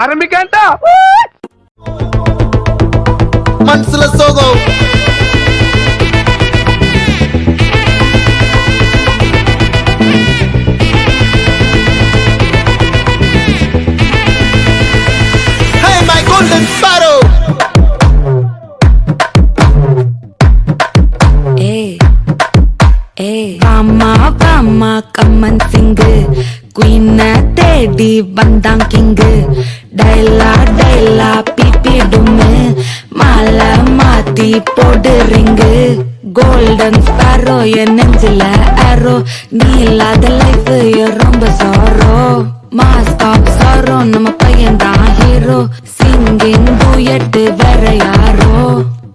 ആരംഭിക്കാട്ടോ. മനസ്സിലെ സോഗോ Hey my golden sparrow. Vama kaman sing queen teddy bandang king daila pipi dume mala mati podu ring golden sparrow enenjila arrow neela the life romba sorrow mask of sorrow nama payanda hero singing duet vera yaro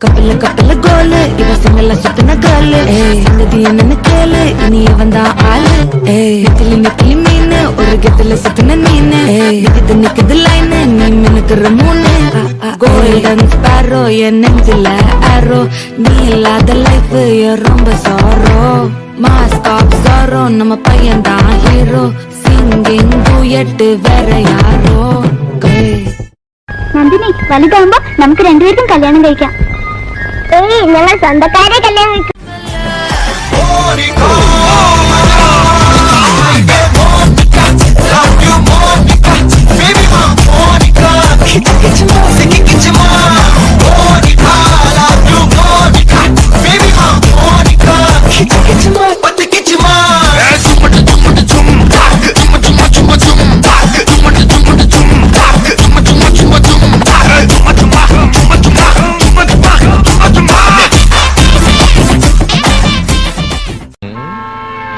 கப்பல கோலு இவ சிங்கல சுத்தின கேளு சங்கதி என்னன்னு கேளு இனி வந்தா ஆளு நெத்திலி மீன் ஒரு கெத்துல சுத்தின மீன் நிக்குது லைன் நீ மினுக்குற மூணு கோல்டன் ஸ்பாரோ என் நெஞ்சில ஆரோ நீ இல்லாத லைஃப் ரொம்ப சாரோ மாஸ்க் ஆஃப் சாரோ நம்ம பையன் தான் ஹீரோ சிங்கிங் டூயட் வேற யாரோ നന്ദിനി വലുതാകുമ്പോ നമുക്ക് രണ്ടുപേർക്കും കല്യാണം കഴിക്കാം. ഞങ്ങൾ സ്വന്തക്കാരെ കല്യാണം കഴിക്കും.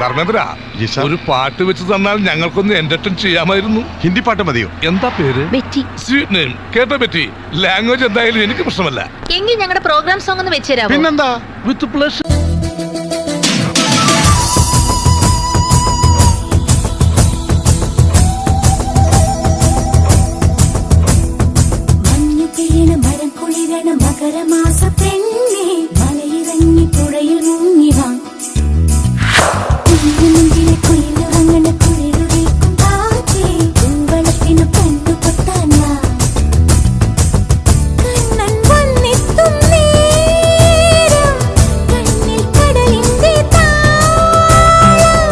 ധർമ്മേന്ദ്ര, ഒരു പാട്ട് വെച്ച് തന്നാൽ ഞങ്ങൾക്കൊന്ന് എന്റർടൈൻ ചെയ്യാമായിരുന്നു. ഹിന്ദി പാട്ട് മതിയോ? എന്താ പേര്? ബെറ്റി. Sweet name. കേട്ടോ ബെറ്റി? ലാംഗ്വേജ് എന്തായാലും എനിക്ക് പ്രശ്നമല്ല. എങ്കിൽ ഞങ്ങളുടെ പ്രോഗ്രാം സോങ് ഒന്ന് വെച്ചുതരാമോ? പിന്നെന്താ, വിത്ത് പ്ലഷർ. മകരമാസ പെണ്ണേ മലയിറങ്ങി പുഴയിൽ മുങ്ങി വാ കുഞ്ഞിലെ കുയിലുറങ്ങണ കുളിരുറേക്കും കാറ്റേ പൂവളത്തിന് പെണ്ണു പൊട്ടാന കണ്ണൻ വന്നെത്തും നേരം കണ്ണിൽ കടലിന്റെ താളം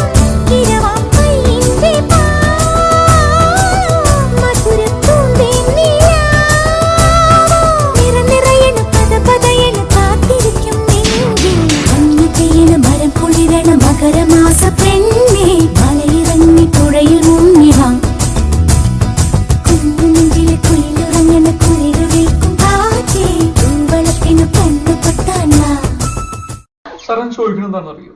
കിരവാം കൈയിന്റെ മധുരത്തൂന്തേ നിറനിറയണ പദപദയണ കാത്തിരിക്കും നെഞ്ചിൽ മഞ്ഞു പെയ്യണ മരം കുളിരണ മകരമാസ പെണ്ണേ മലയിറങ്ങി പുഴയിൽ മുങ്ങി വാ കുഞ്ഞിലെ കുയിലുറങ്ങണ കുളിരുറേക്കും കാറ്റേ പൂവളത്തിന് പെണ്ണു പൊട്ടാന. സാറൻ ചോദിക്കണം എന്താണെന്നറിയോ?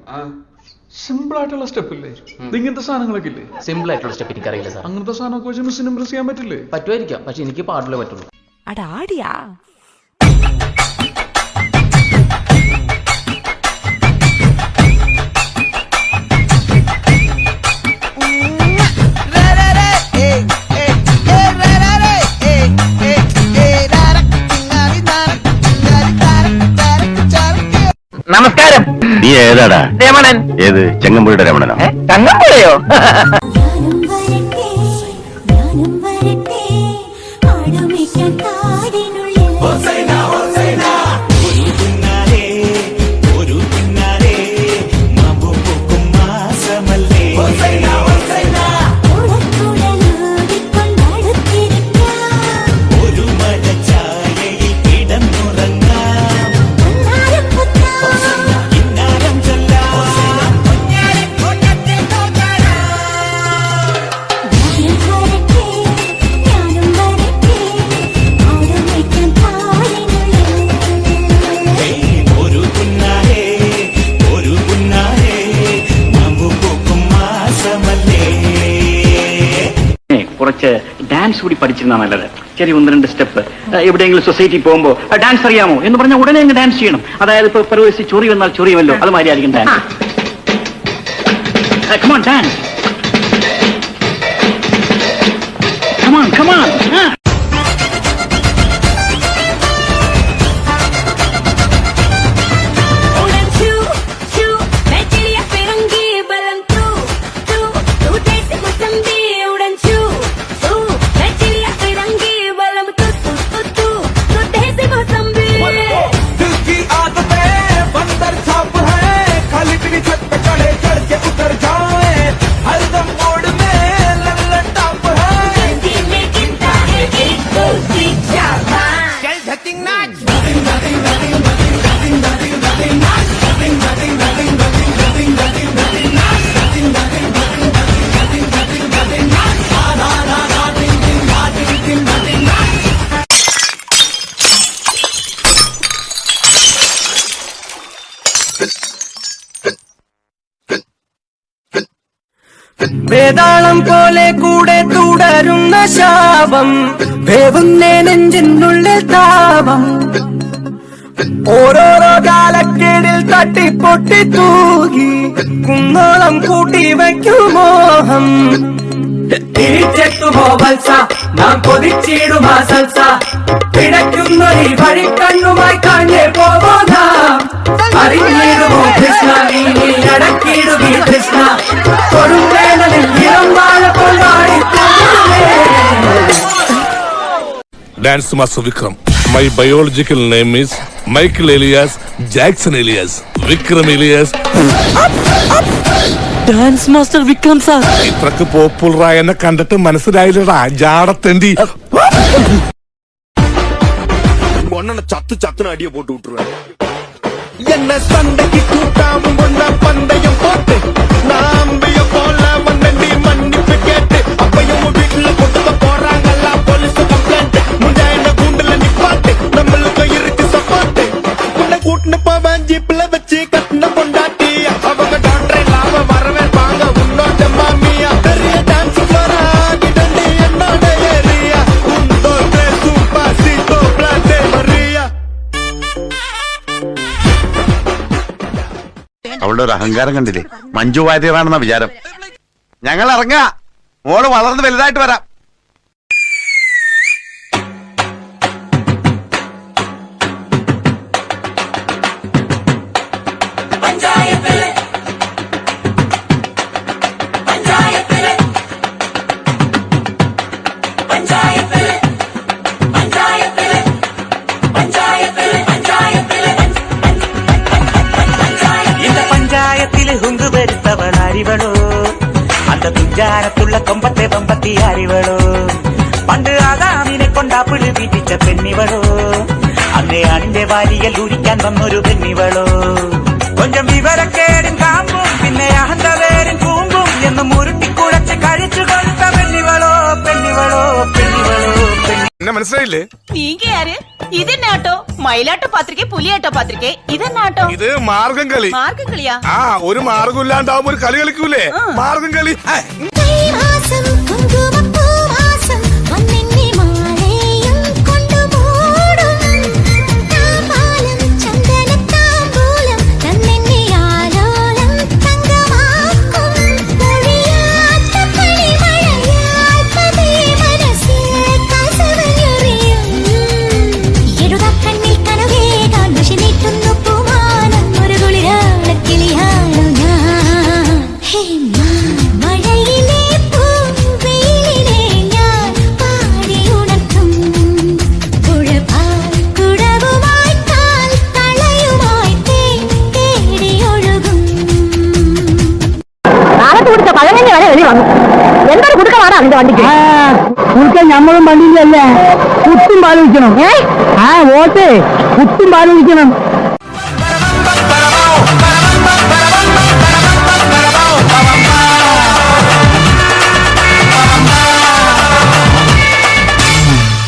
സിമ്പിൾ ആയിട്ടുള്ള സ്റ്റെപ്പ് ഇല്ലേ? ഇങ്ങനത്തെ സാധനങ്ങളൊക്കെ ഇല്ലേ? സിമ്പിൾ ആയിട്ടുള്ള സ്റ്റെപ്പ് എനിക്ക് അറിയില്ല സാർ. അങ്ങനത്തെ സാധനമൊക്കെ വെച്ച് മിസ്സിന് ഇംപ്രസ് ചെയ്യാൻ പറ്റില്ലേ? പറ്റുമായിരിക്കാം, പക്ഷെ എനിക്ക് പാടില്ലേ പറ്റുള്ളൂ. അടാടിയാ നമസ്കാരം. നീ ഏതാടാ? രമണൻ. ഏത്? ചെങ്ങമ്പുഴയുടെ രമണനോ? ചങ്ങമ്പുഴയോ? ഞാനും വരട്ടെ ആടുമിക്കാൻ കാടിനുള്ളിൽ കുറച്ച് ഡാൻസ് കൂടി പഠിച്ചിരുന്നാ നല്ലത്. ചെറിയ 1-2 സ്റ്റെപ്പ്. എവിടെയെങ്കിലും സൊസൈറ്റി പോകുമ്പോൾ ഡാൻസ് അറിയാമോ എന്ന് പറഞ്ഞാൽ ഉടനെ അങ്ങ് ഡാൻസ് ചെയ്യണം. അതായത് ഇപ്പൊ പ്രവേശിച്ച് ചൊറി വന്നാൽ ചൊറിയുമല്ലോ, അത് മാതിരി ആയിരിക്കും dance. Come on, dance. Come on, come on. Udan chu, tu, tu, tu, tu, tu, tu, tu, tu, tu, tu, tu, tu, tu, tu, tu, വേതാളം പോലെ കൂടെ തുടരുന്ന ശാപം, വേവുന്നേ നെഞ്ചിനുള്ളിൽ താപം, ഓരോരോ കാലക്കേടിൽ തട്ടിപ്പൊട്ടി തൂകി കുന്നോളം കൂട്ടി വയ്ക്കും മോഹം. തിരിച്ചെത്തുമോ വത്സ നാം കൊതിച്ചിടുമാ സൽസ, പിടയ്ക്കുന്നൊരു വഴി കണ്ണുമായി കണ്ണേ പോവോ നാം. അറിഞ്ഞിടുമോ കൃഷ്ണ നീ അടക്കിടുമീ കൃഷ്ണ, കൊടുവേനലിൽ ഇളം വാഴ കൊണ്ടാടി. Dance master Vikram. My biological name is Michael alias Jackson alias Vikram alias. Dance master Vikram sir. ഇത്രക്ക് പോപ്പുലറായ എന്നെ കണ്ടിട്ട് മനസ്സിലായില്ലടാ ജാടത്തേണ്ടി. ചത്ത് ചത്തിന് അടിയെ പോട്ട് വിട്ടുരുവാ. എന്നെ സണ്ടയ്ക്ക് കൂട്ടാവും കൊണ്ട പന്തയം പോട്ട് നാമ്പിയ പോലെ വണ്ടി മണ്ണിപ്പ് കേട്ട് അപ്പയും വീട്ടില് കൊണ്ടുക പോറാങ്ങല്ല പോലീസ് കംപ്ലൈന്റ് മുണ്ടായ കൂണ്ടില് നിപ്പാട്ട് നമ്മൾക്ക് ഇറുക്ക് സപ്പോർട്ട് പിന്നെ കൂട്ടിന് പോവാൻ ജീപ്പിലെ വെച്ച് കട്ടിന കൊണ്ടാട്ടി அவங்க டாக்டரை லாப வரவே வாங்க உன்னோட மாமியா பெரிய டான்ஸ் ஃப்ளோரா கிடண்டி என்னோட ஏரியா உண்டோ சூப்பர் பிளாட்டே மரியா. അവളുടെ ഒരു അഹങ്കാരം കണ്ടില്ലേ? മഞ്ജു വാര്യറാണെന്ന വിചാരം. ഞങ്ങൾ ഇറങ്ങാ, മോള് വളർന്ന് വലുതായിട്ട് വരാം. വരുത്തവൾ അറിവളോ, അന്ത തുഞ്ചാരത്തുള്ള കൊമ്പത്തെ പമ്പത്തി അറിവളോ, പണ്ട് ആദാമിനെ കൊണ്ടാ പുളി വീട്ടിച്ച പെണ്ണിവളോ, അന്നേ ആണിന്റെ വാരിയൽ ഊരിക്കാൻ വന്നൊരു പെണ്ണിവളോ, കൊഞ്ചം വിവരക്കേടും കാമ്പും പിന്നെ അഹന്തവേരും കൂമ്പും എന്ന് മുരുട്ടിക്കുഴച്ച് കഴിച്ചു കൊടുത്ത പെണ്ണിവളോ പെണ്ണിവളോ പെണ്ണിവളോ പെണ്ണി. എന്നെ മനസ്സിലായില്ലേ? நீங்க யாரு? இது என்ன ஆட்டோ? மயிலாட்ட பாத்திரிக்கை புலியாட்ட பாத்திரிக்கை இது என்ன ஆட்டோ? ഇത് മാർഗം കളി. மார்க்க களியா? ആ ഒരു മാർഗം ഇല്ലാണ്ടാവുമ്പോ ഒരു കളി കളിക്കൂലേ, മാർഗം കളി. എന്തൊരു കുടുക്കമാണ് അതിന്റെ വണ്ടിക്ക്. കുടുക്കൻ നമ്മളും വണ്ടിയിലല്ലേ, കുത്തും പാലിക്കണം. വോട്ട് കുത്തും പാലിക്കണം.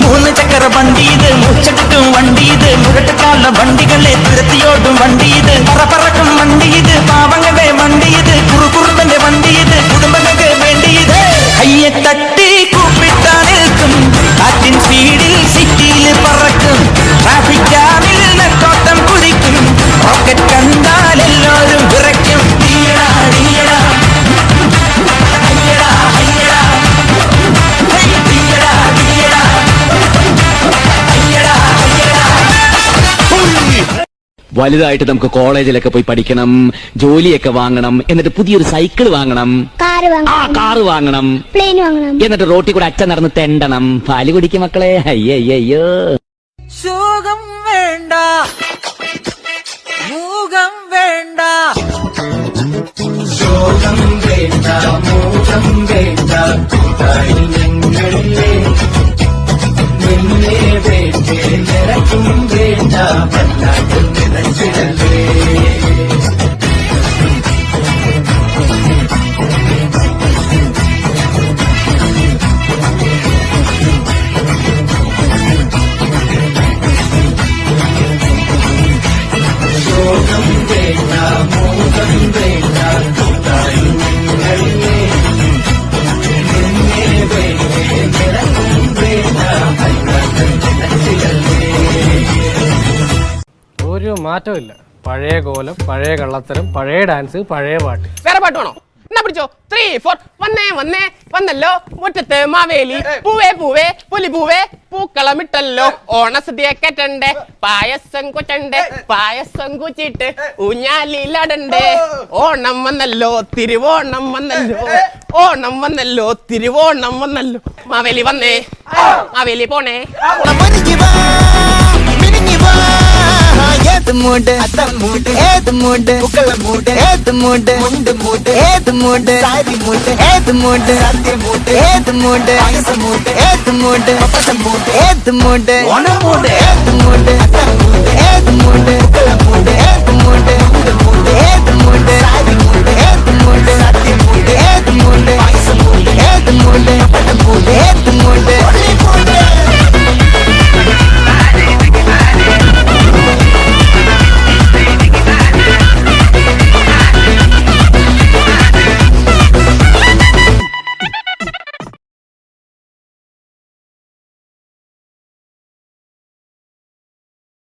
മൂന്ന് ചക്കര വണ്ടി ഇത്, മുച്ചട്ടും വണ്ടി ഇത്, മുരട്ടുകാല വണ്ടികളെ തുരത്തിയോടും വണ്ടി ഇത്, പറക്കും വണ്ടി ഇത്, പാവങ്ങളുടെ വണ്ടി ഇത്, കുറുകുറുമ്പന്റെ വണ്ടി ഇത്, കുടുംബങ്ങൾക്ക് വേണ്ടി ഇത്. കയ്യെ തട്ടി കൂപ്പിട്ടാ നിൽക്കും, കാറ്റിൻ സ്പീഡിൽ സിറ്റിയിൽ പറക്കും, ട്രാഫിക് ജാമിൽ നെട്ടോട്ടം കുതിക്കും, റോക്കറ്റ് കണ്ടാൽ എല്ലാവരും വിറയ്ക്കും. തീയടാ തീയടാ അയ്യടാ അയ്യടാ തീയടാ തീയടാ അയ്യടാ അയ്യടാ. വലുതായിട്ട് നമുക്ക് കോളേജിലൊക്കെ പോയി പഠിക്കണം, ജോലിയൊക്കെ വാങ്ങണം, എന്നിട്ട് പുതിയൊരു സൈക്കിൾ വാങ്ങണം, കാറ് വാങ്ങണം, പ്ലെയിൻ വാങ്ങണം, എന്നിട്ട് റോട്ടിൽ കൂടെ അച്ഛൻ നടന്ന് തെണ്ടണം. പാല് കുടിക്കും മക്കളെ. അയ്യോ സുഖം വേണ്ട, മൂകം വേണ്ട, ശോകം വേണ്ട, മൂകം വേണ്ട, ഞങ്ങളിലെ നിന്നെ വേണ്ടേ നിനക്കും വേണ്ട, വല്ലാതെ നിലച്ചിടലേ. ശോകം വേണ്ട, മോഹം വേണ്ട, ഞങ്ങളിലെ മാറ്റമില്ല. പഴയ കോലം, പഴയ കള്ളത്തരം, പഴയ ഡാൻസ്, പഴയ പാട്ട്. വേറെ പാട്ട് വേണോ? എന്നാ പിടിച്ചോ. 3, 4 വന്നേ വന്നേ വന്നല്ലോ മുറ്റത്ത് മാവേലി, പൂവേ പൂവേ പുലി പൂവേ പൂക്കളമിട്ടല്ലോ, ഓണസദ്യ കെട്ടണ്ടേ, പായസം കുറ്റണ്ടേ, പായസം കുച്ചിട്ട് ഊഞ്ഞാലിലടണ്ടേ, ഓണം വന്നല്ലോ തിരുവോണം വന്നല്ലോ, ഓണം വന്നല്ലോ തിരുവോണം വന്നല്ലോ. മാവേലി വന്നേ, മാവേലി പോണേ. ഏത് മൂട് മൂട് ഏത് മൂട് പൂക്കള മൂട് ഏത് മൂട് മുണ്ട് മൂട് ഏത് മൂട് സാരി മൂട് ഏത് മൂട് സദ്യ മൂട് ഏത് മൂട് പായസം മൂട് ഏത് മൂട് പപ്പടം മൂട് ഏത് മൂട് ഓണം മൂട്